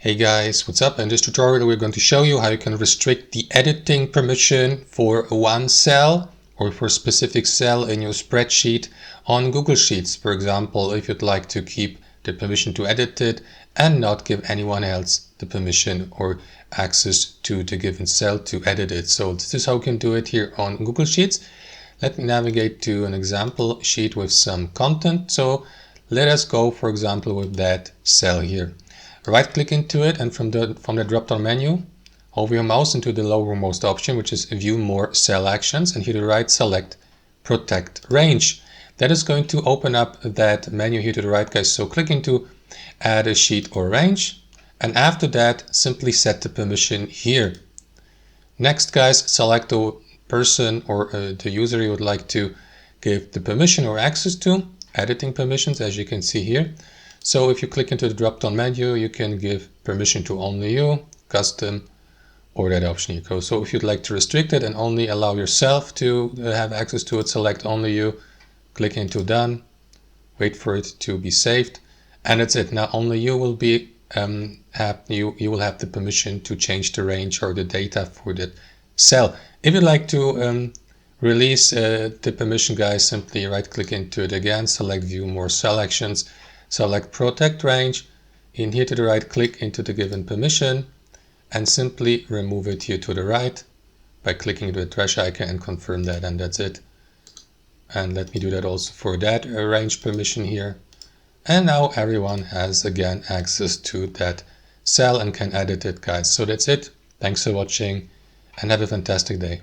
Hey guys, what's up? In this tutorial we're going to show you how you can restrict the editing permission for one cell or for a specific cell in your spreadsheet on Google Sheets. For example, if you'd like to keep the permission to edit it and not give anyone else the permission or access to the given cell to edit it. So this is how you can do it here on Google Sheets. Let me navigate to an example sheet with some content. So let us go, for example, with that cell here. Right click into it, and from the drop-down menu, hover your mouse into the lowermost option, which is View More Cell Actions, and here to the right select Protect Range. That is going to open up that menu here to the right, guys. So click into Add a Sheet or Range, and after that simply set the permission here. Next, guys, select the person or the user you would like to give the permission or access to, editing permissions, as you can see here. So if you click into the drop-down menu, you can give permission to only you, custom, or that option you go. So if you'd like to restrict it and only allow yourself to have access to it, select only you, click into done, wait for it to be saved, and that's it. Now only you will be you will have the permission to change the range or the data for that cell. If you'd like to release the permission, guys, simply right click into it again, select View More Cell Actions, select Protect Range, in here to the right click into the given permission and simply remove it here to the right by clicking the trash icon and confirm that, and that's it. And let me do that also for that range permission here. And now everyone has again access to that cell and can edit it, guys. So that's it. Thanks for watching and have a fantastic day.